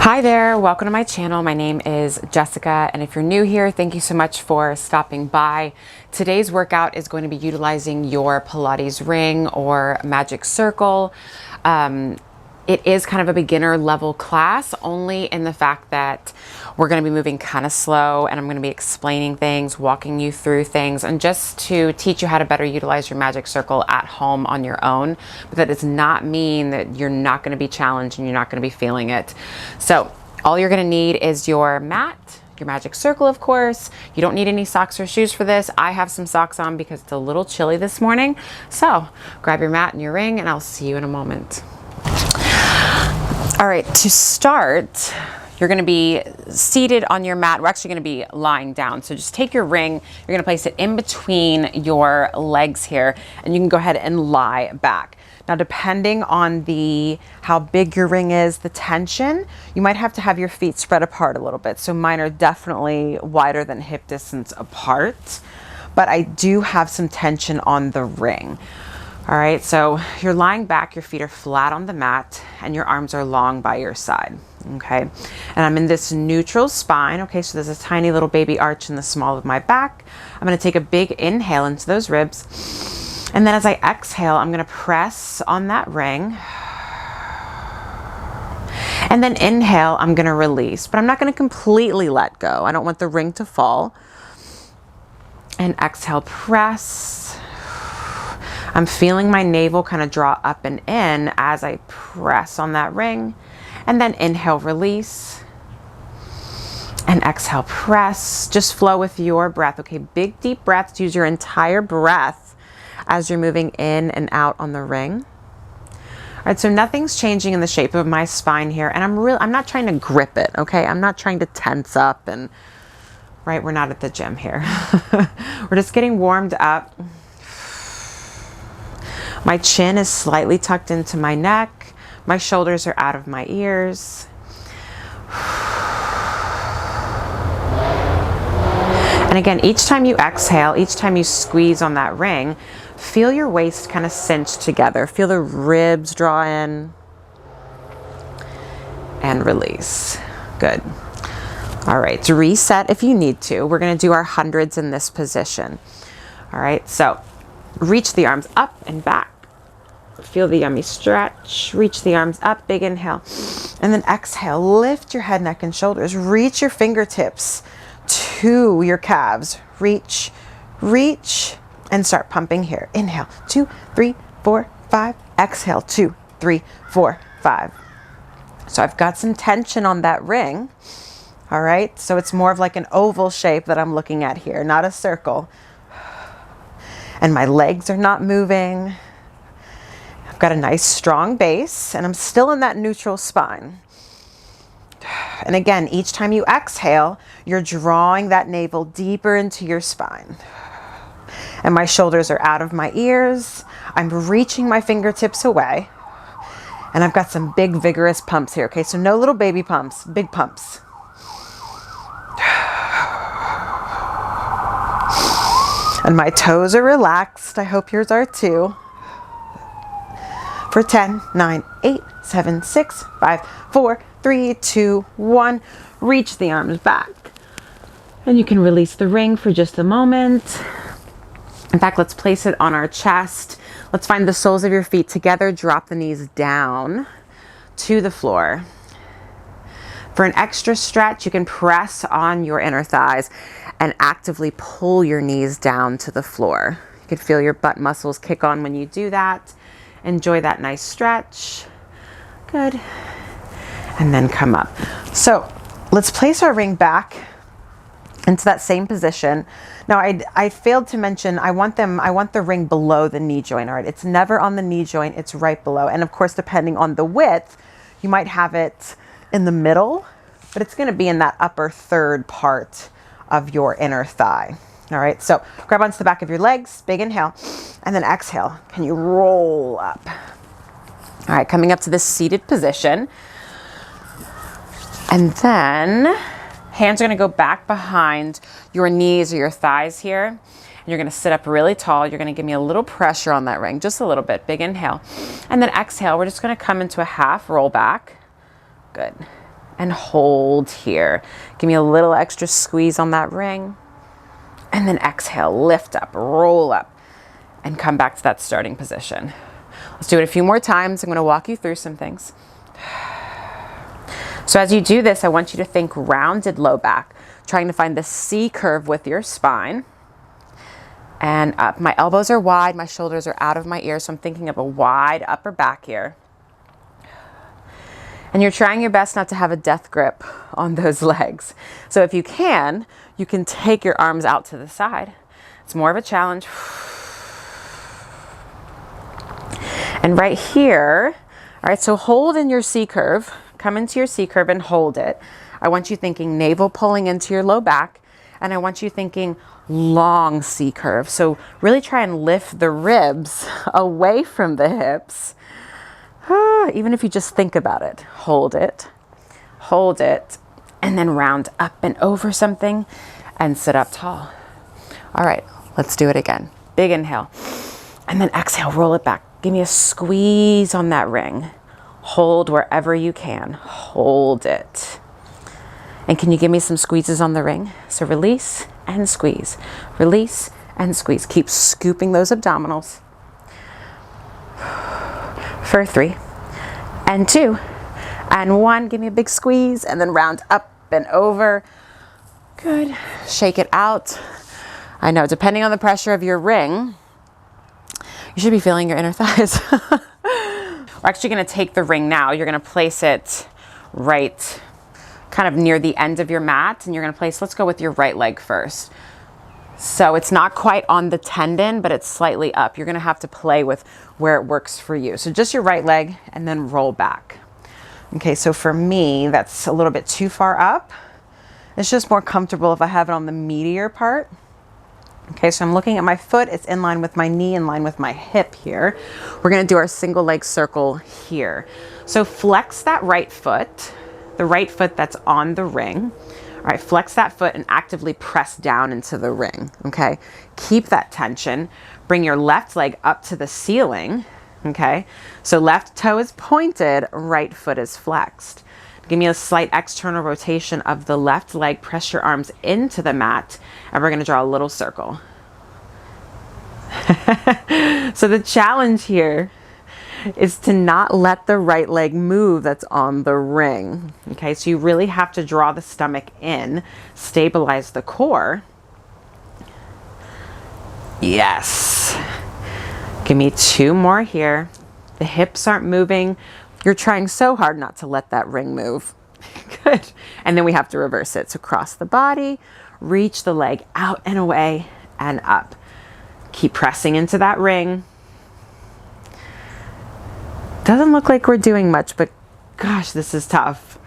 Hi there, welcome to my channel. My name is Jessica, and if you're new here, thank you so much for stopping by. Today's workout is going to be utilizing your Pilates ring or magic circle. It is kind of a beginner level class, only in the fact that we're going to be moving kind of slow, and I'm going to be explaining things, walking you through things, and just to teach you how to better utilize your magic circle at home on your own. But that does not mean that you're not going to be challenged and you're not going to be feeling it. So all you're going to need is your mat, your magic circle, of course. You don't need any socks or shoes for this. I have some socks on because it's a little chilly this morning. So grab your mat and your ring, and I'll see you in a moment. All right, to start, you're going to be seated on your mat. We're actually going to be lying down. So just take your ring, you're going to place it in between your legs here, and you can go ahead and lie back. Now, depending on how big your ring is, the tension, you might have to have your feet spread apart a little bit. So mine are definitely wider than hip distance apart, but I do have some tension on the ring. All right, so you're lying back, your feet are flat on the mat, and your arms are long by your side, okay? And I'm in this neutral spine, okay? So there's a tiny little baby arch in the small of my back. I'm gonna take a big inhale into those ribs. And then as I exhale, I'm gonna press on that ring. And then inhale, I'm gonna release, but I'm not gonna completely let go. I don't want the ring to fall. And exhale, press. I'm feeling my navel kind of draw up and in as I press on that ring. And then inhale, release. And exhale, press. Just flow with your breath. Okay, big deep breaths. Use your entire breath as you're moving in and out on the ring. All right, so nothing's changing in the shape of my spine here. And I'm not trying to grip it, okay? I'm not trying to tense up and, right, we're not at the gym here. We're just getting warmed up. My chin is slightly tucked into my neck. My shoulders are out of my ears. And again, each time you exhale, each time you squeeze on that ring, feel your waist kind of cinch together. Feel the ribs draw in and release. Good. All right, to reset if you need to. We're gonna do our hundreds in this position. All right, so reach the arms up and back. Feel the yummy stretch. Reach the arms up, big inhale. And then exhale, lift your head, neck, and shoulders. Reach your fingertips to your calves. Reach, reach, and start pumping here. Inhale, 2, 3, 4, 5. Exhale, 2, 3, 4, 5. So I've got some tension on that ring. All right, so it's more of like an oval shape that I'm looking at here, not a circle. And my legs are not moving. I've got a nice strong base, and I'm still in that neutral spine. And again, each time you exhale, you're drawing that navel deeper into your spine. And my shoulders are out of my ears. I'm reaching my fingertips away. And I've got some big, vigorous pumps here, okay? So no little baby pumps, big pumps. And my toes are relaxed. I hope yours are too. For 10, 9, 8, 7, 6, 5, 4, 3, 2, 1. Reach the arms back. And you can release the ring for just a moment. In fact, let's place it on our chest. Let's find the soles of your feet together. Drop the knees down to the floor. For an extra stretch, you can press on your inner thighs and actively pull your knees down to the floor. You can feel your butt muscles kick on when you do that. Enjoy that nice stretch. Good. And then come up. So let's place our ring back into that same position. Now I failed to mention, I want the ring below the knee joint. All right, it's never on the knee joint, it's right below. And of course, depending on the width, you might have it in the middle, but it's gonna be in that upper third part of your inner thigh. All right, so grab onto the back of your legs, big inhale, and then exhale. Can you roll up? All right, coming up to this seated position. And then hands are gonna go back behind your knees or your thighs here. And you're gonna sit up really tall. You're gonna give me a little pressure on that ring, just a little bit, big inhale. And then exhale, we're just gonna come into a half roll back. Good. and hold here. Give me a little extra squeeze on that ring. And then exhale, lift up, roll up, and come back to that starting position. Let's do it a few more times. I'm going to walk you through some things. So as you do this, I want you to think rounded low back, trying to find the C curve with your spine. And up. My elbows are wide, my shoulders are out of my ears, so I'm thinking of a wide upper back here. And you're trying your best not to have a death grip on those legs. So if you can take your arms out to the side. It's more of a challenge. And right here, all right, so hold in your C curve. Come into your C curve and hold it. I want you thinking navel pulling into your low back, and I want you thinking long C curve. So really try and lift the ribs away from the hips. Even if you just think about it, hold it, and then round up and over something and sit up tall. All right, let's do it again. Big inhale, and then exhale, roll it back. Give me a squeeze on that ring. Hold wherever you can, hold it. And can you give me some squeezes on the ring? So release and squeeze, release and squeeze. Keep scooping those abdominals. For 3 and 2 and 1. Give me a big squeeze and then round up and over. Good. Shake it out. I know, depending on the pressure of your ring, you should be feeling your inner thighs. We're actually going to take the ring now. You're going to place it right kind of near the end of your mat, and you're going to place, let's go with your right leg first. So it's not quite on the tendon, but it's slightly up. You're going to have to play with where it works for you. So just your right leg and then roll back. Okay, so for me, that's a little bit too far up. It's just more comfortable if I have it on the meatier part. Okay, so I'm looking at my foot. It's in line with my knee, in line with my hip here. We're going to do our single leg circle here. So flex that right foot, the right foot that's on the ring. All right, flex that foot and actively press down into the ring, okay? Keep that tension. Bring your left leg up to the ceiling, okay? So left toe is pointed, right foot is flexed. Give me a slight external rotation of the left leg. Press your arms into the mat, and we're gonna draw a little circle. So the challenge here is to not let the right leg move that's on the ring. Okay, so you really have to draw the stomach in, stabilize the core. Yes. Give me 2 more here. The hips aren't moving. You're trying so hard not to let that ring move. Good. And then we have to reverse it. So cross the body, reach the leg out and away and up. Keep pressing into that ring. Doesn't look like we're doing much, but gosh, this is tough.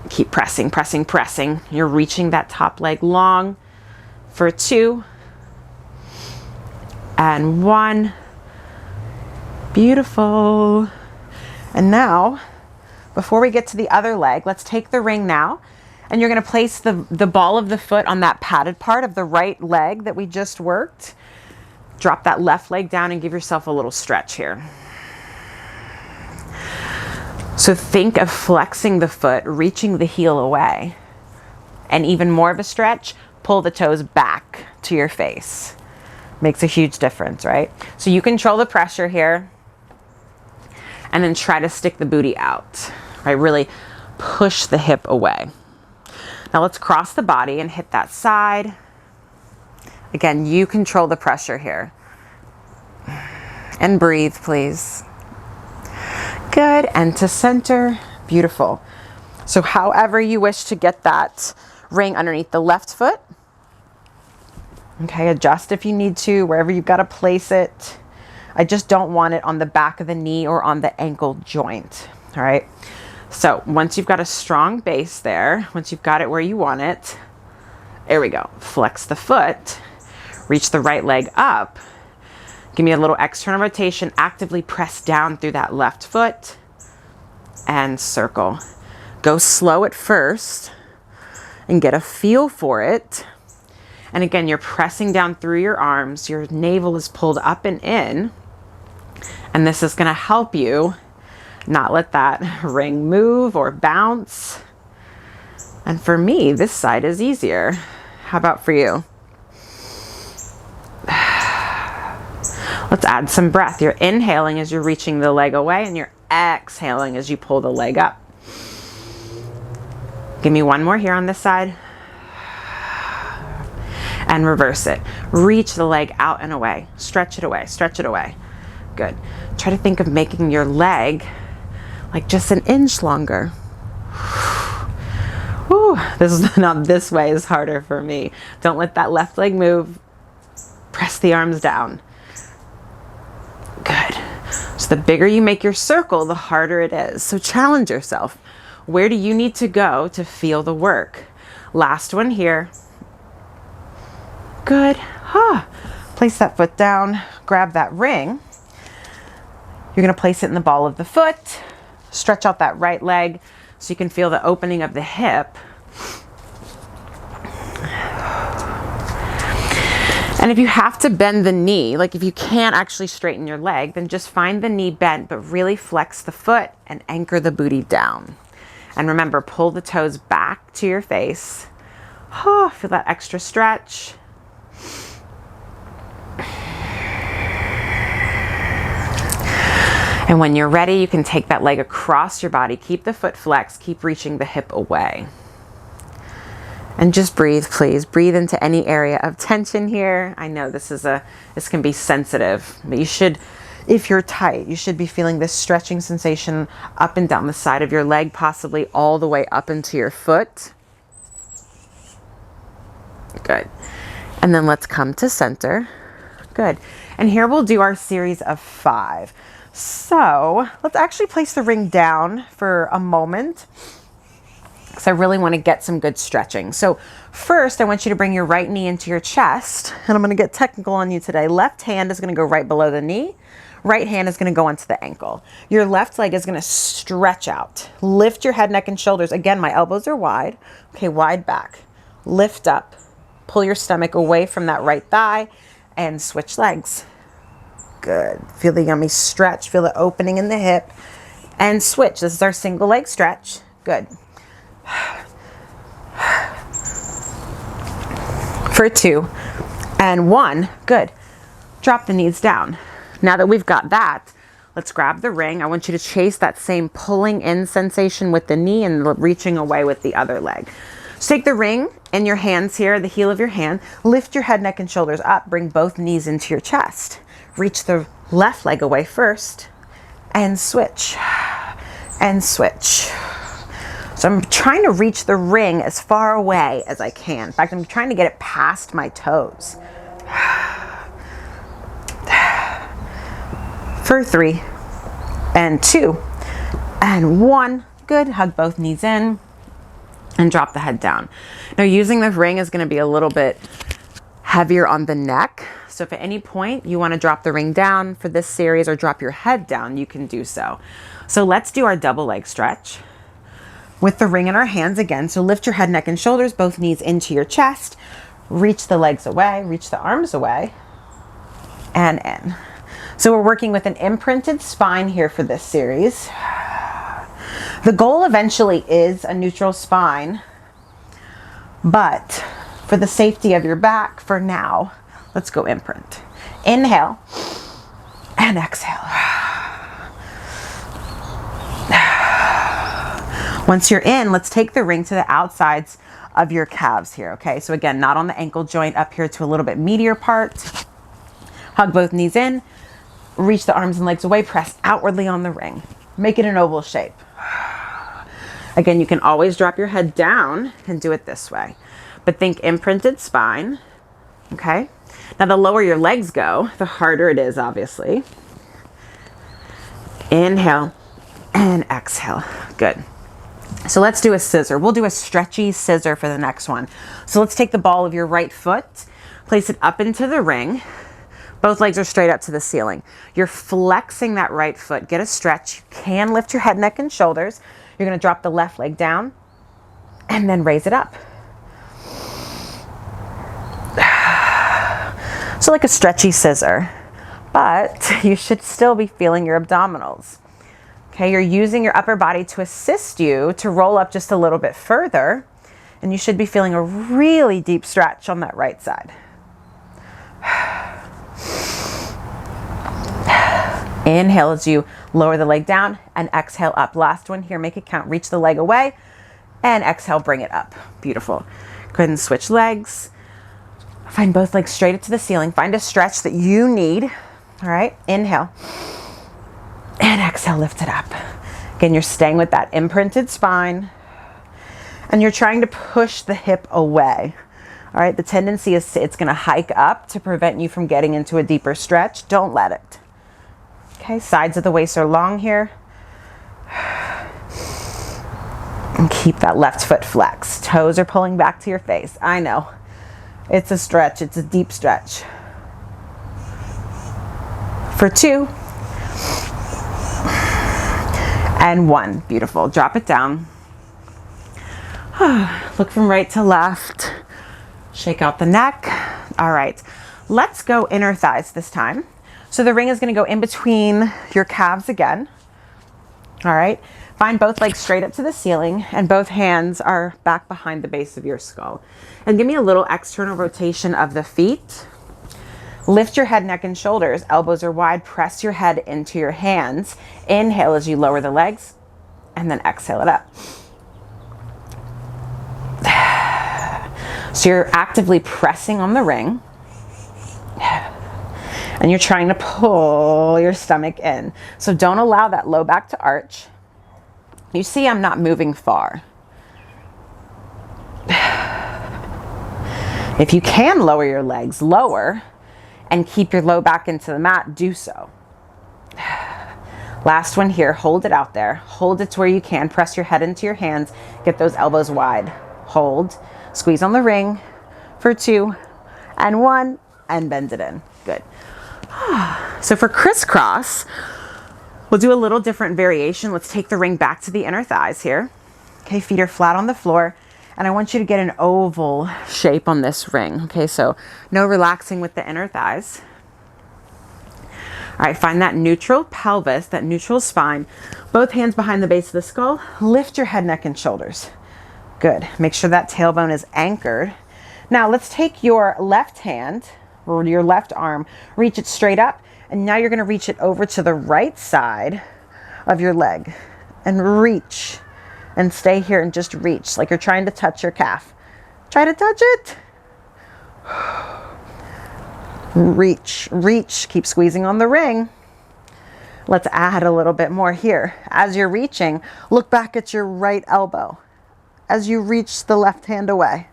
Keep pressing, pressing, pressing. You're reaching that top leg long for 2 and 1. Beautiful. And now, before we get to the other leg, let's take the ring now, and you're gonna place the ball of the foot on that padded part of the right leg that we just worked. Drop that left leg down and give yourself a little stretch here. So think of flexing the foot, reaching the heel away, and even more of a stretch, pull the toes back to your face. Makes a huge difference, right? So you control the pressure here, and then try to stick the booty out, right? Really push the hip away. Now let's cross the body and hit that side. Again, you control the pressure here. And breathe, please. Good, and to center, beautiful. So however you wish to get that ring underneath the left foot. Okay, adjust if you need to, wherever you've got to place it. I just don't want it on the back of the knee or on the ankle joint, all right? So once you've got a strong base there, once you've got it where you want it, there we go. Flex the foot, reach the right leg up. Give me a little external rotation, actively press down through that left foot and circle. Go slow at first and get a feel for it. And again, you're pressing down through your arms, your navel is pulled up and in, and this is gonna help you not let that ring move or bounce. And for me, this side is easier. How about for you? Let's add some breath. You're inhaling as you're reaching the leg away, and you're exhaling as you pull the leg up. Give me one more here on this side. And reverse it. Reach the leg out and away. Stretch it away, stretch it away. Good. Try to think of making your leg like just an inch longer. Whew, this way is harder for me. Don't let that left leg move. Press the arms down. Good. So the bigger you make your circle, the harder it is. So challenge yourself. Where do you need to go to feel the work? Last one here. Good. Place that foot down. Grab that ring. You're going to place it in the ball of the foot. Stretch out that right leg so you can feel the opening of the hip. And if you have to bend the knee, like if you can't actually straighten your leg, then just find the knee bent, but really flex the foot and anchor the booty down. And remember, pull the toes back to your face. Feel that extra stretch. And when you're ready, you can take that leg across your body. Keep the foot flexed. Keep reaching the hip away. And just breathe, please. Breathe into any area of tension here. I know this can be sensitive, but you should, if you're tight, you should be feeling this stretching sensation up and down the side of your leg, possibly all the way up into your foot. Good. And then let's come to center. Good. And here we'll do our series of 5. So let's actually place the ring down for a moment, because I really want to get some good stretching. So first, I want you to bring your right knee into your chest, and I'm going to get technical on you today. Left hand is going to go right below the knee. Right hand is going to go onto the ankle. Your left leg is going to stretch out. Lift your head, neck, and shoulders. Again, my elbows are wide. Okay, wide back. Lift up. Pull your stomach away from that right thigh and switch legs. Good. Feel the yummy stretch. Feel the opening in the hip. And switch. This is our single leg stretch. Good. For 2 and 1. Good. Drop the knees down. Now that we've got that, let's grab the ring. I want you to chase that same pulling in sensation with the knee and reaching away with the other leg. So take the ring in your hands here, the heel of your hand. Lift your head, neck, and shoulders up. Bring both knees into your chest. Reach the left leg away first and switch and switch. So I'm trying to reach the ring as far away as I can. In fact, I'm trying to get it past my toes. For 3 and 2 and 1. Good. Hug both knees in and drop the head down. Now, using the ring is going to be a little bit heavier on the neck. So if at any point you want to drop the ring down for this series or drop your head down, you can do so. So let's do our double leg stretch with the ring in our hands again. So lift your head, neck, and shoulders, both knees into your chest. Reach the legs away, reach the arms away, and in. So we're working with an imprinted spine here for this series. The goal eventually is a neutral spine, but for the safety of your back for now, let's go imprint. Inhale and exhale. Once you're in, let's take the ring to the outsides of your calves here, okay? So again, not on the ankle joint, up here to a little bit meatier part. Hug both knees in, reach the arms and legs away, press outwardly on the ring. Make it an oval shape. Again, you can always drop your head down and do it this way. But think imprinted spine, okay? Now, the lower your legs go, the harder it is, obviously. Inhale and exhale. Good. So let's do a scissor. We'll do a stretchy scissor for the next one. So let's take the ball of your right foot, place it up into the ring. Both legs are straight up to the ceiling. You're flexing that right foot. Get a stretch. You can lift your head, neck, and shoulders. You're going to drop the left leg down and then raise it up. So like a stretchy scissor, but you should still be feeling your abdominals. Okay, you're using your upper body to assist you to roll up just a little bit further And you should be feeling a really deep stretch on that right side. Inhale as you lower the leg down and exhale up. Last one here, make it count. Reach the leg away and exhale, bring it up. Beautiful. Go ahead and switch legs. Find both legs straight up to the ceiling. Find a stretch that you need. All right, inhale and exhale, lift it up. Again, you're staying with that imprinted spine and you're trying to push the hip away. All right, the tendency is it's gonna hike up to prevent you from getting into a deeper stretch. Don't let it. Okay, sides of the waist are long here. And keep that left foot flexed. Toes are pulling back to your face. I know, it's a stretch, it's a deep stretch. For 2 and 1, beautiful. Drop it down. Look from right to left. Shake out the neck. All right, let's go inner thighs this time. So the ring is going to go in between your calves again. All right, find both legs straight up to the ceiling and both hands are back behind the base of your skull. And give me a little external rotation of the feet. Lift your head, neck, and shoulders. Elbows are wide. Press your head into your hands. Inhale as you lower the legs and then exhale it up. So you're actively pressing on the ring and you're trying to pull your stomach in. So don't allow that low back to arch. You see I'm not moving far. If you can lower your legs, lower, and keep your low back into the mat, do so. Last one here, hold it out there. Hold it to where you can. Press your head into your hands. Get those elbows wide. Hold. Squeeze on the ring for 2 and 1 and bend it in. Good. So for crisscross, we'll do a little different variation. Let's take the ring back to the inner thighs here. Okay, feet are flat on the floor. And I want you to get an oval shape on this ring. Okay, so no relaxing with the inner thighs. All right, find that neutral pelvis, that neutral spine. Both hands behind the base of the skull. Lift your head, neck, and shoulders. Good. Make sure that tailbone is anchored. Now let's take your left hand or your left arm, reach it straight up, and now you're going to reach it over to the right side of your leg and reach. And stay here and just reach like you're trying to touch your calf. Try to touch it. Reach, reach. Keep squeezing on the ring. Let's add a little bit more here. As you're reaching, look back at your right elbow as you reach the left hand away.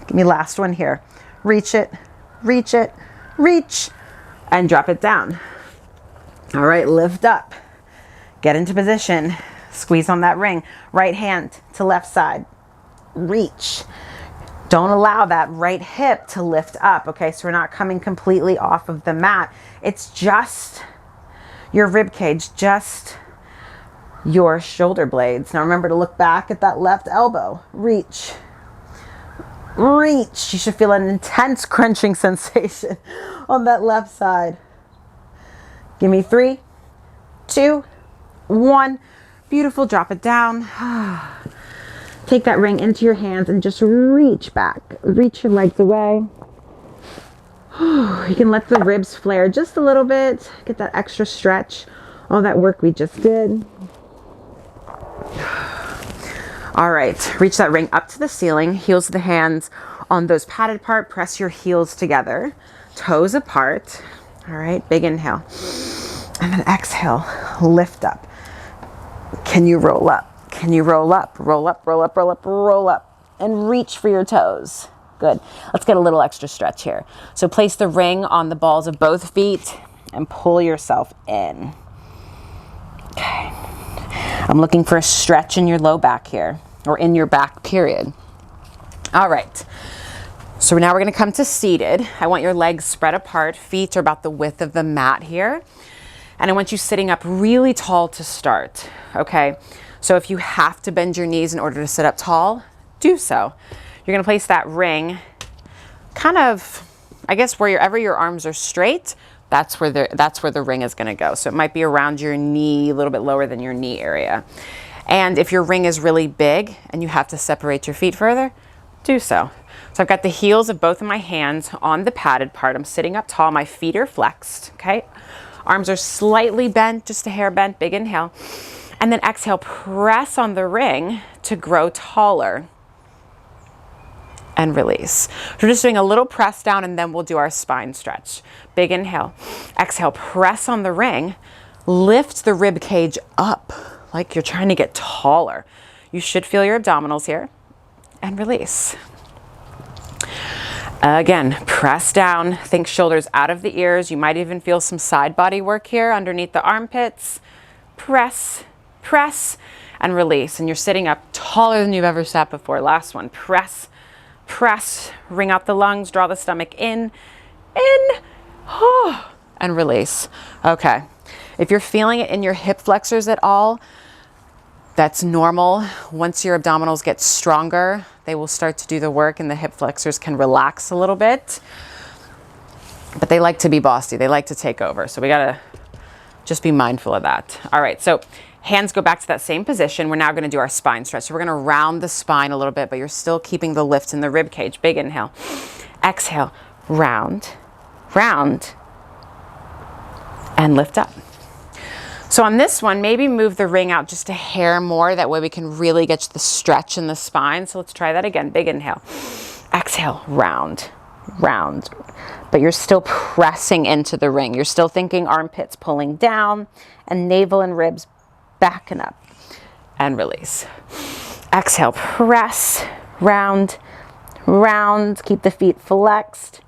Give me last one here. Reach it, reach it, reach, and drop it down. All right, lift up. Get into position. Squeeze on that ring. Right hand to left side. Reach. Don't allow that right hip to lift up. Okay, so we're not coming completely off of the mat. It's just your rib cage, just your shoulder blades. Now remember to look back at that left elbow. Reach. Reach. You should feel an intense crunching sensation on that left side. Give me 3, 2, 1. Beautiful. Drop it down. Take that ring into your hands and just reach back. Reach your legs away. You can let the ribs flare just a little bit. Get that extra stretch. All that work we just did. All right. Reach that ring up to the ceiling. Heels of the hands on those padded part. Press your heels together. Toes apart. All right. Big inhale. And then exhale. Lift up. Can you roll up? Can you roll up? Roll up, roll up, roll up, roll up. And reach for your toes. Good. Let's get a little extra stretch here. So place the ring on the balls of both feet and pull yourself in. Okay. I'm looking for a stretch in your low back here, or in your back, period. All right. So now we're going to come to seated. I want your legs spread apart. Feet are about the width of the mat here. And I want you sitting up really tall to start, okay? So if you have to bend your knees in order to sit up tall, do so. You're gonna place that ring kind of, I guess, wherever your arms are straight, that's where the ring is gonna go. So it might be around your knee, a little bit lower than your knee area. And if your ring is really big and you have to separate your feet further, do so. So I've got the heels of both of my hands on the padded part. I'm sitting up tall, my feet are flexed, okay? Arms are slightly bent, just a hair bent, big inhale. And then exhale, press on the ring to grow taller. And release. We're just doing a little press down and then we'll do our spine stretch. Big inhale. Exhale, press on the ring. Lift the rib cage up like you're trying to get taller. You should feel your abdominals here. And release. Again, press down. Think shoulders out of the ears. You might even feel some side body work here underneath the armpits. Press, press, and release. And you're sitting up taller than you've ever sat before. Last one. Press, press, wring out the lungs, draw the stomach in, and release. Okay. If you're feeling it in your hip flexors at all, that's normal. Once your abdominals get stronger, they will start to do the work and the hip flexors can relax a little bit. But they like to be bossy. They like to take over. So we gotta just be mindful of that. All right, so hands go back to that same position. We're now gonna do our spine stretch. So we're gonna round the spine a little bit, but you're still keeping the lift in the rib cage. Big inhale. Exhale, round, round, and lift up. So on this one, maybe move the ring out just a hair more. That way we can really get the stretch in the spine. So let's try that again. Big inhale. Exhale, round, round. But you're still pressing into the ring. You're still thinking armpits pulling down and navel and ribs backing up. And release. Exhale, press, round, round. Keep the feet flexed.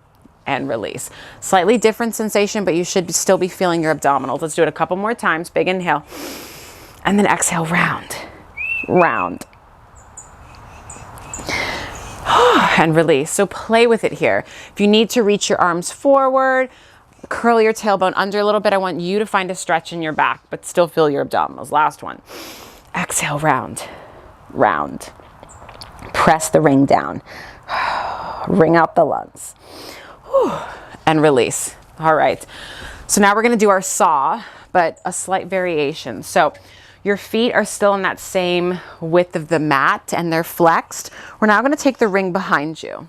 And release. Slightly different sensation, but you should still be feeling your abdominals. Let's do it a couple more times. Big inhale. And then exhale, round, round. And release. So play with it here. If you need to reach your arms forward, curl your tailbone under a little bit, I want you to find a stretch in your back, but still feel your abdominals. Last one. Exhale, round, round. Press the ring down. Wring out the lungs. And release. All right. So now we're going to do our saw, but a slight variation. So your feet are still in that same width of the mat and they're flexed. We're now going to take the ring behind you.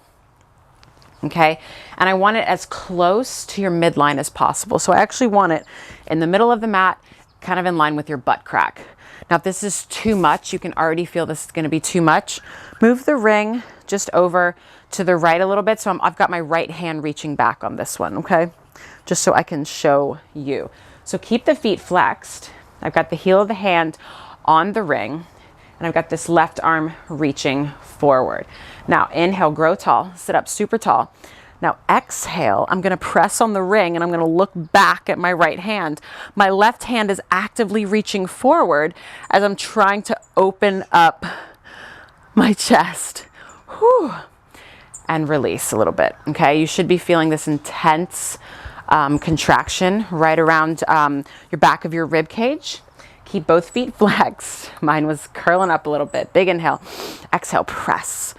Okay. And I want it as close to your midline as possible. So I actually want it in the middle of the mat, kind of in line with your butt crack. Now, if this is too much, you can already feel this is going to be too much. Move the ring just over to the right a little bit. So I've got my right hand reaching back on this one, okay? Just so I can show you. So keep the feet flexed. I've got the heel of the hand on the ring, and I've got this left arm reaching forward. Now, inhale, grow tall, sit up super tall. Now, exhale, I'm gonna press on the ring and I'm gonna look back at my right hand. My left hand is actively reaching forward as I'm trying to open up my chest. Whew. And release a little bit, okay? You should be feeling this intense contraction right around your back of your rib cage. Keep both feet flexed. Mine was curling up a little bit. Big inhale. Exhale, press,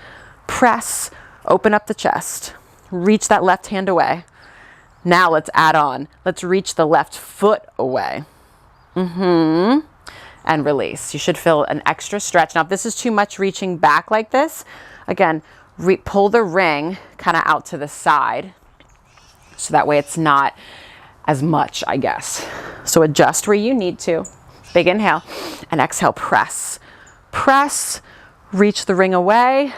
press, open up the chest. Reach that left hand away. Now let's add on. Let's reach the left foot away. And release. You should feel an extra stretch. Now, if this is too much reaching back like this, again, pull the ring kind of out to the side. So that way it's not as much, I guess. So adjust where you need to. Big inhale and exhale, press, press, reach the ring away,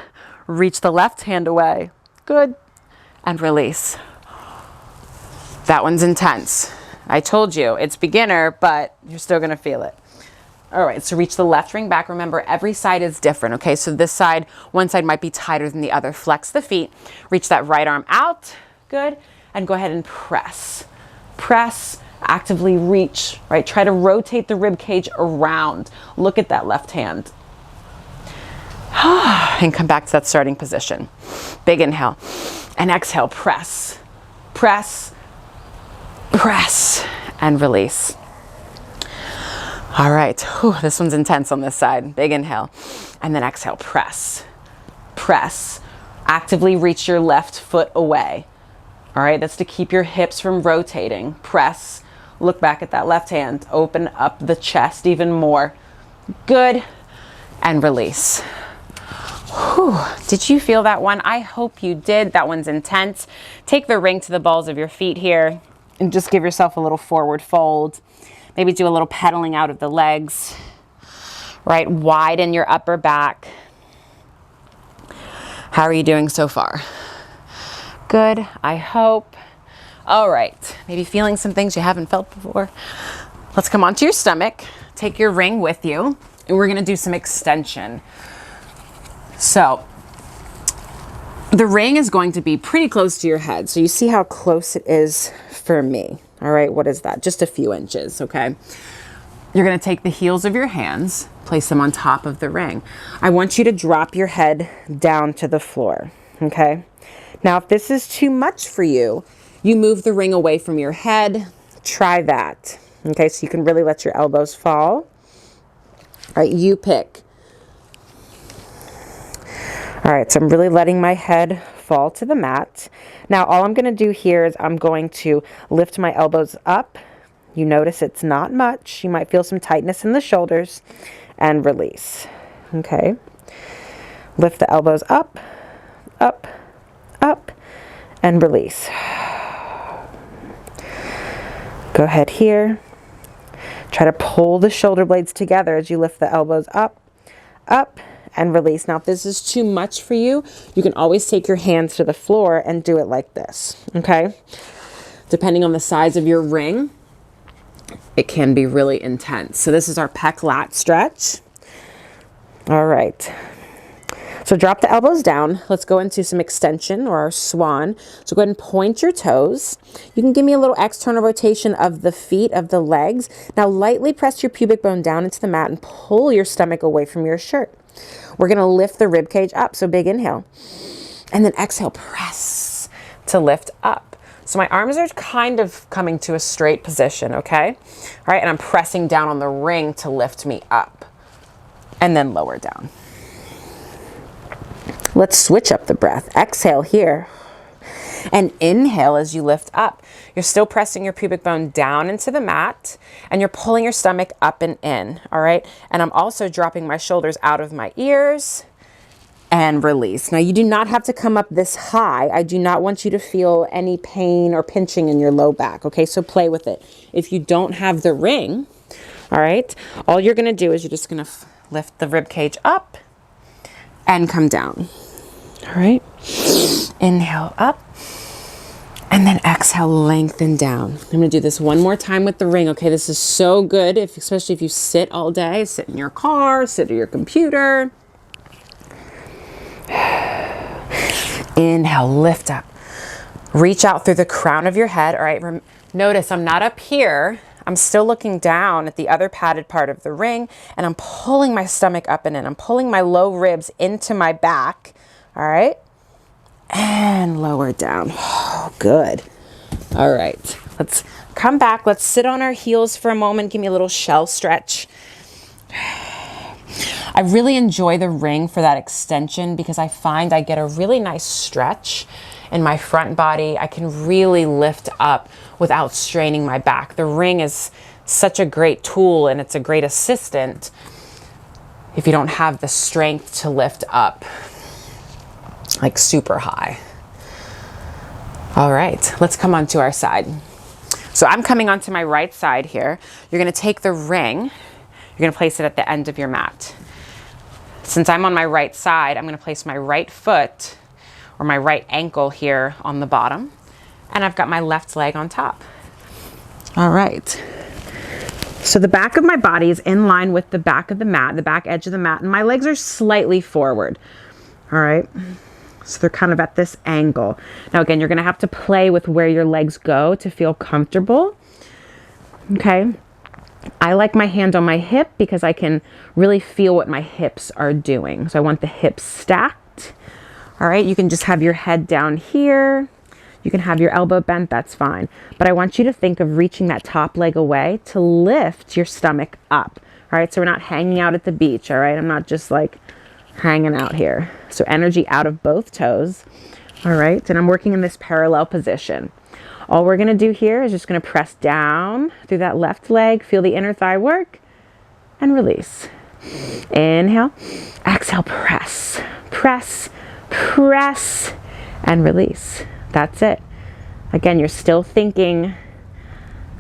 reach the left hand away. Good. And release. That one's intense. I told you, it's beginner, but you're still gonna feel it. All right, so reach the left ring back. Remember, every side is different, okay? So this side, one side might be tighter than the other. Flex the feet, reach that right arm out, good, and go ahead and press. Press, actively reach, right? Try to rotate the rib cage around. Look at that left hand. And come back to that starting position. Big inhale. And exhale, press, press, press, and release. All right, whew, this one's intense on this side. Big inhale, and then exhale, press, press. Actively reach your left foot away. All right, that's to keep your hips from rotating. Press, look back at that left hand, open up the chest even more. Good, and release. Whew. Did you feel that one? I hope you did. That one's intense. Take the ring to the balls of your feet here and just give yourself a little forward fold. Maybe do a little pedaling out of the legs, right? Widen your upper back. How are you doing so far? Good, I hope. All right, maybe feeling some things you haven't felt before. Let's come onto your stomach. Take your ring with you, and we're gonna do some extension. So the ring is going to be pretty close to your head. So you see how close it is for me. All right, what is that? Just a few inches, okay? You're gonna take the heels of your hands, place them on top of the ring. I want you to drop your head down to the floor, okay? Now, if this is too much for you, you move the ring away from your head. Try that, okay? So you can really let your elbows fall. All right, you pick. All right, so I'm really letting my head fall to the mat. Now, all I'm gonna do here is I'm going to lift my elbows up. You notice it's not much. You might feel some tightness in the shoulders, and release, okay? Lift the elbows up, up, up, and release. Go ahead here. Try to pull the shoulder blades together as you lift the elbows up, up, and release. Now, if this is too much for you, you can always take your hands to the floor and do it like this, okay? Depending on the size of your ring, it can be really intense. So this is our pec lat stretch. All right. So drop the elbows down. Let's go into some extension or our swan. So go ahead and point your toes. You can give me a little external rotation of the feet, of the legs. Now lightly press your pubic bone down into the mat and pull your stomach away from your shirt. We're gonna lift the rib cage up, so big inhale. And then exhale, press to lift up. So my arms are kind of coming to a straight position, okay? All right, and I'm pressing down on the ring to lift me up. And then lower down. Let's switch up the breath. Exhale here. And inhale as you lift up. You're still pressing your pubic bone down into the mat and you're pulling your stomach up and in, all right? And I'm also dropping my shoulders out of my ears and release. Now you do not have to come up this high. I do not want you to feel any pain or pinching in your low back, okay? So play with it. If you don't have the ring, all right, all you're gonna do is you're just gonna lift the rib cage up and come down, all right? Inhale up. And then exhale, lengthen down. I'm gonna do this one more time with the ring, okay? This is so good, especially if you sit all day, sit in your car, sit at your computer. Inhale, lift up. Reach out through the crown of your head, all right? Notice I'm not up here. I'm still looking down at the other padded part of the ring, and I'm pulling my stomach up and in. I'm pulling my low ribs into my back, all right? And lower down. Oh, good. All right, let's come back. Let's sit on our heels for a moment. Give me a little shell stretch. I really enjoy the ring for that extension because I find I get a really nice stretch in my front body. I can really lift up without straining my back. The ring is such a great tool and it's a great assistant if you don't have the strength to lift up like super high. All right, let's come onto our side. So I'm coming onto my right side here. You're gonna take the ring, you're gonna place it at the end of your mat. Since I'm on my right side, I'm gonna place my right foot or my right ankle here on the bottom, and I've got my left leg on top. All right. So the back of my body is in line with the back of the mat, the back edge of the mat, and my legs are slightly forward. All right. So they're kind of at this angle. Now again, you're gonna have to play with where your legs go to feel comfortable. Okay. I like my hand on my hip because I can really feel what my hips are doing. So I want the hips stacked. All right, you can just have your head down here. You can have your elbow bent, that's fine. But I want you to think of reaching that top leg away to lift your stomach up. All right, so we're not hanging out at the beach, all right? I'm not just like hanging out here. So energy out of both toes, all right? And I'm working in this parallel position. All we're gonna do here is just gonna press down through that left leg, feel the inner thigh work, and release. Inhale, exhale, press, press, press, and release. That's it. Again, you're still thinking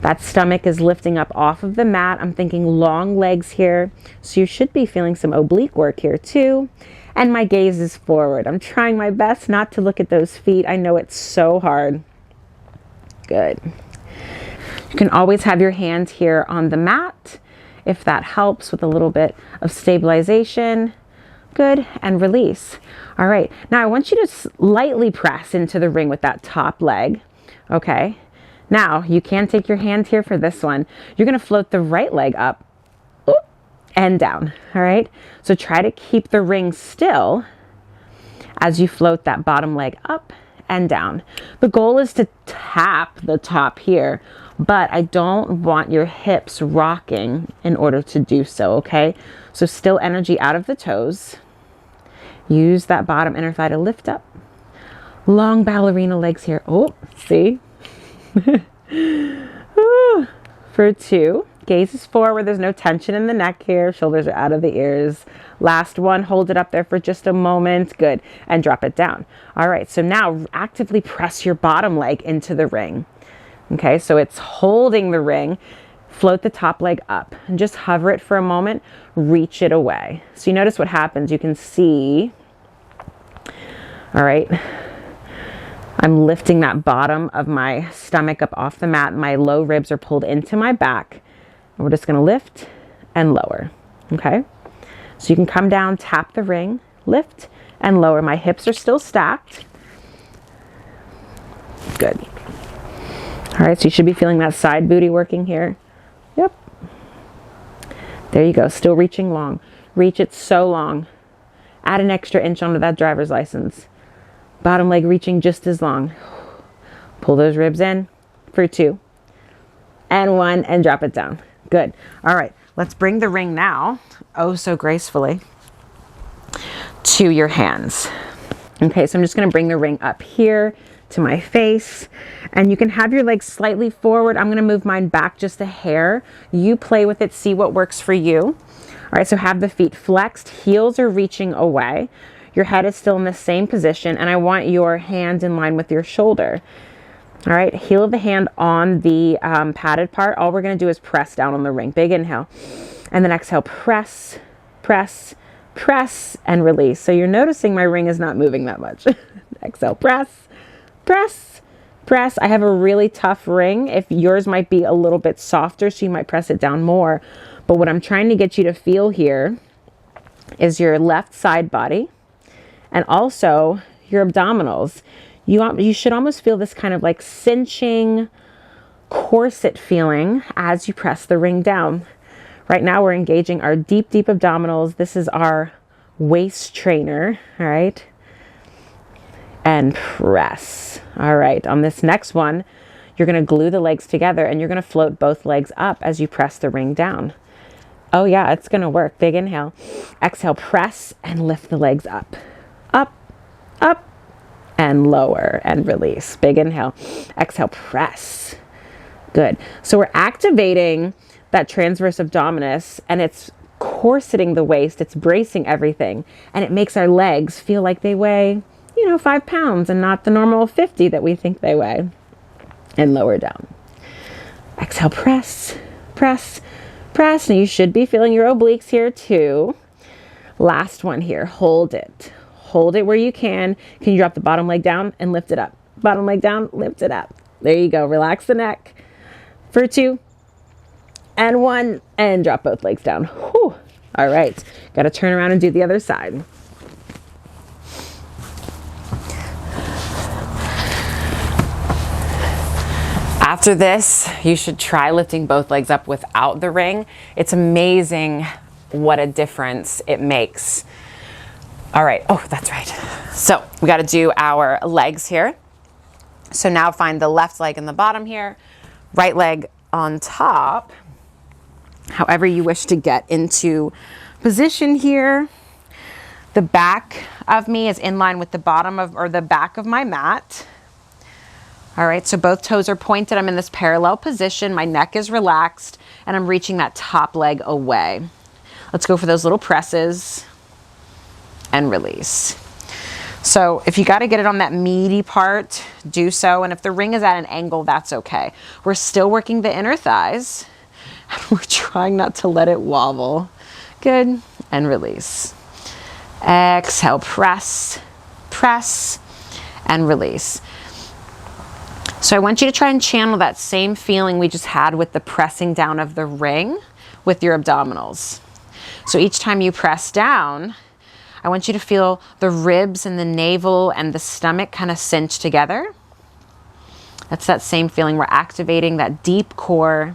that stomach is lifting up off of the mat. I'm thinking long legs here. So you should be feeling some oblique work here too. And my gaze is forward. I'm trying my best not to look at those feet. I know it's so hard. Good. You can always have your hand here on the mat if that helps with a little bit of stabilization. Good, and release. All right, now I want you to lightly press into the ring with that top leg, okay? Now, you can take your hand here for this one. You're gonna float the right leg up and down, all right? So try to keep the ring still as you float that bottom leg up and down. The goal is to tap the top here, but I don't want your hips rocking in order to do so, okay? So still energy out of the toes. Use that bottom inner thigh to lift up. Long ballerina legs here. Oh, see? For 2, gaze is forward. There's no tension in the neck here. Shoulders are out of the ears. Last one, hold it up there for just a moment. Good. And drop it down. All right, so now actively press your bottom leg into the ring. Okay, so it's holding the ring. Float the top leg up and just hover it for a moment. Reach it away. So you notice what happens. You can see, all right, I'm lifting that bottom of my stomach up off the mat. My low ribs are pulled into my back. And we're just going to lift and lower. Okay. So you can come down, tap the ring, lift and lower. My hips are still stacked. Good. All right. So you should be feeling that side booty working here. Yep. There you go. Still reaching long. Reach it so long. Add an extra inch onto that driver's license. Bottom leg reaching just as long. Pull those ribs in for 2 and 1 and drop it down. Good. All right. Let's bring the ring now, oh so gracefully, to your hands. Okay. So I'm just going to bring the ring up here to my face, and you can have your legs slightly forward. I'm going to move mine back just a hair. You play with it. See what works for you. All right. So have the feet flexed. Heels are reaching away. Your head is still in the same position, and I want your hand in line with your shoulder. All right, heel of the hand on the padded part. All we're going to do is press down on the ring. Big inhale. And then exhale, press, press, press, and release. So you're noticing my ring is not moving that much. Exhale, press, press, press. I have a really tough ring. If yours might be a little bit softer, so you might press it down more. But what I'm trying to get you to feel here is your left side body, and also your abdominals. You should almost feel this kind of like cinching corset feeling as you press the ring down. Right now we're engaging our deep, deep abdominals. This is our waist trainer, all right? And press. All right, on this next one, you're gonna glue the legs together and you're gonna float both legs up as you press the ring down. Oh yeah, it's gonna work. Big inhale. Exhale, press and lift the legs up. Up, up, and lower and release. Big inhale. Exhale, press. Good. So we're activating that transverse abdominis, and it's corseting the waist. It's bracing everything, and it makes our legs feel like they weigh, 5 pounds and not the normal 50 that we think they weigh. And lower down. Exhale, press, press, press. Now you should be feeling your obliques here too. Last one here. Hold it. Hold it where you can. Can you drop the bottom leg down and lift it up? Bottom leg down, lift it up. There you go. Relax the neck for 2 and 1 and drop both legs down. Whew. All right. Got to turn around and do the other side. After this, you should try lifting both legs up without the ring. It's amazing what a difference it makes. All right. Oh, that's right. So we got to do our legs here. So now find the left leg in the bottom here, right leg on top, however you wish to get into position here. The back of me is in line with the bottom of, or the back of my mat. All right. So both toes are pointed. I'm in this parallel position. My neck is relaxed and I'm reaching that top leg away. Let's go for those little presses and release. So if you got to get it on that meaty part, do so. And if the ring is at an angle, that's okay. We're still working the inner thighs. We're trying not to let it wobble. Good. And release. Exhale, press, press, and release. So I want you to try and channel that same feeling we just had with the pressing down of the ring with your abdominals. So each time you press down, I want you to feel the ribs and the navel and the stomach kind of cinch together. That's that same feeling. We're activating that deep core,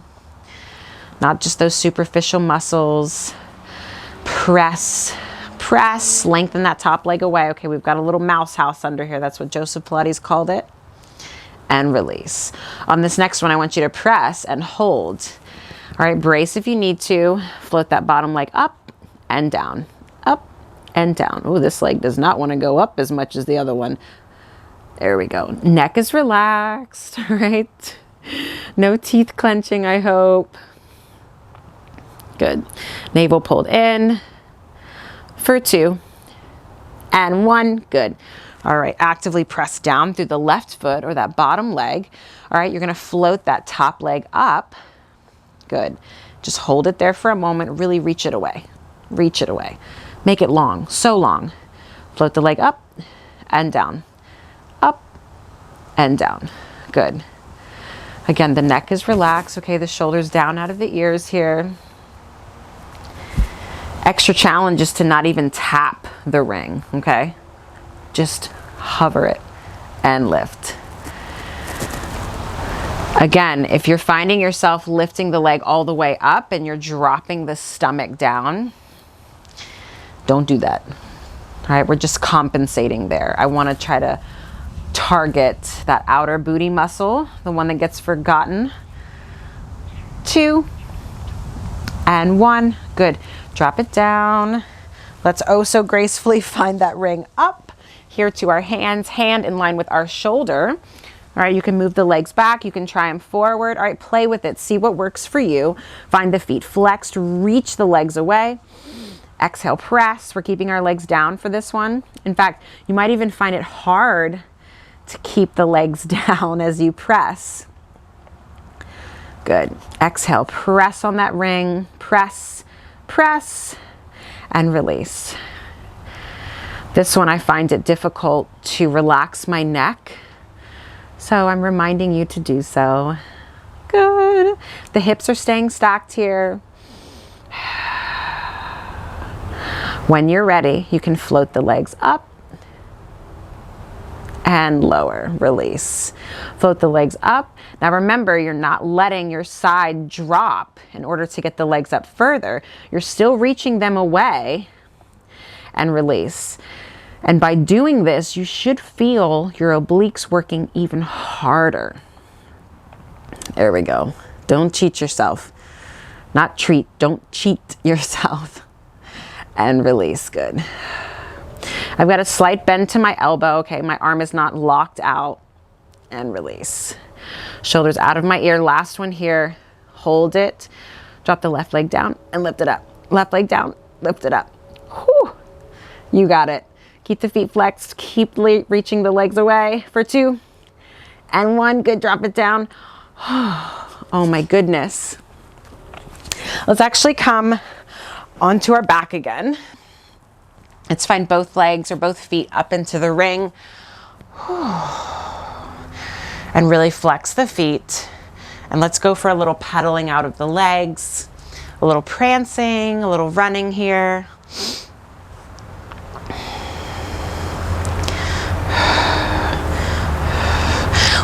not just those superficial muscles. Press, press, lengthen that top leg away. Okay, we've got a little mouse house under here. That's what Joseph Pilates called it. And release. On this next one, I want you to press and hold. All right, brace if you need to. Float that bottom leg up and down, up and down. Oh, this leg does not want to go up as much as the other one. There we go. Neck is relaxed, all right? No teeth clenching, I hope. Good. Navel pulled in for 2 and 1. Good. All right, actively press down through the left foot or that bottom leg. All right, you're gonna float that top leg up. Good. Just hold it there for a moment. Really reach it away. Reach it away. Make it long, so long. Float the leg up and down. Up and down. Good. Again, the neck is relaxed. Okay, the shoulders down out of the ears here. Extra challenge is to not even tap the ring, okay? Just hover it and lift. Again, if you're finding yourself lifting the leg all the way up and you're dropping the stomach down, don't do that. All right, we're just compensating there. I want to try to target that outer booty muscle, the one that gets forgotten. 2 and 1. Good. Drop it down. Let's oh so gracefully find that ring up. Here to our hands, hand in line with our shoulder. All right, you can move the legs back. You can try them forward. All right, play with it. See what works for you. Find the feet flexed. Reach the legs away. Exhale, press. We're keeping our legs down for this one. In fact, you might even find it hard to keep the legs down as you press. Good. Exhale, press on that ring. Press, press, and release. This one, I find it difficult to relax my neck, so I'm reminding you to do so. Good. The hips are staying stacked here. When you're ready, you can float the legs up and lower. Release. Float the legs up. Now remember, you're not letting your side drop in order to get the legs up further. You're still reaching them away and release. And by doing this, you should feel your obliques working even harder. There we go. Don't cheat yourself. Not treat, don't cheat yourself. And release. Good. I've got a slight bend to my elbow. Okay, my arm is not locked out. And release. Shoulders out of my ear. Last one here. Hold it. Drop the left leg down and lift it up. Left leg down, lift it up. Whew. You got it. Keep the feet flexed. Keep reaching the legs away for 2 and 1. Good. Drop it down. Oh my goodness. Let's actually come onto our back again. Let's find both legs or both feet up into the ring. And really flex the feet. And let's go for a little pedaling out of the legs. A little prancing, a little running here.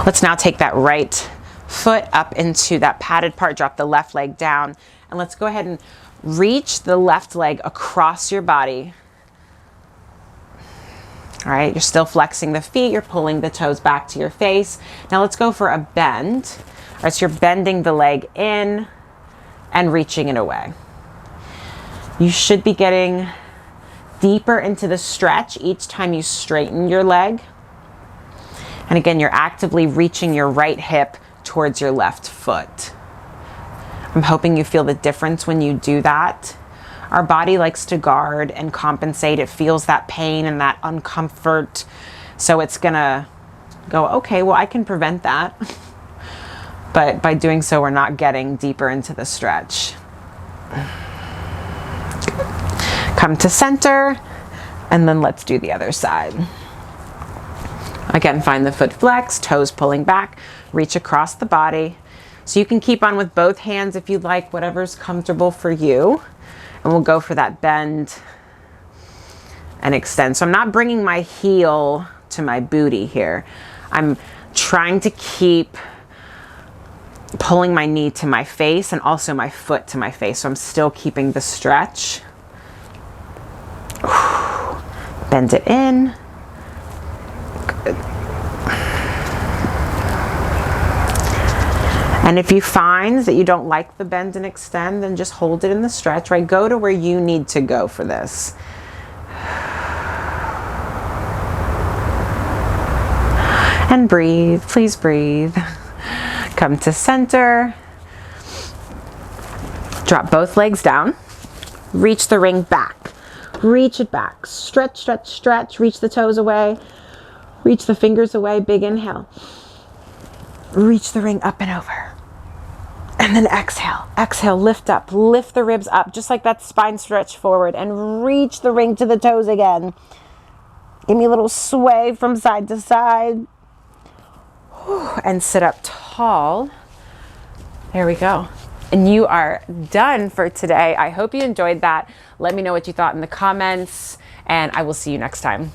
Let's now take that right foot up into that padded part, drop the left leg down, and let's go ahead and reach the left leg across your body. All right, you're still flexing the feet, you're pulling the toes back to your face. Now let's go for a bend. All right, so you're bending the leg in and reaching it away. You should be getting deeper into the stretch each time you straighten your leg. And again, you're actively reaching your right hip towards your left foot. I'm hoping you feel the difference when you do that. All Our body likes to guard and compensate. It feels that pain and that uncomfort. So it's gonna go, okay, well, I can prevent that. But by doing so, we're not getting deeper into the stretch. Come to center, and then let's do the other side. Again, find the foot flex, toes pulling back, reach across the body. So you can keep on with both hands if you'd like, whatever's comfortable for you. And we'll go for that bend and extend. So I'm not bringing my heel to my booty here. I'm trying to keep pulling my knee to my face and also my foot to my face. So I'm still keeping the stretch. Bend it in. Good. And if you find that you don't like the bend and extend, then just hold it in the stretch, right? Go to where you need to go for this. And breathe, please breathe. Come to center. Drop both legs down. Reach the ring back. Reach it back. Stretch, stretch, stretch. Reach the toes away. Reach the fingers away. Big inhale. Reach the ring up and over. And then exhale. Exhale, lift up. Lift the ribs up, just like that spine stretch forward. And reach the ring to the toes again. Give me a little sway from side to side. And sit up tall. There we go. And you are done for today. I hope you enjoyed that. Let me know what you thought in the comments, and I will see you next time.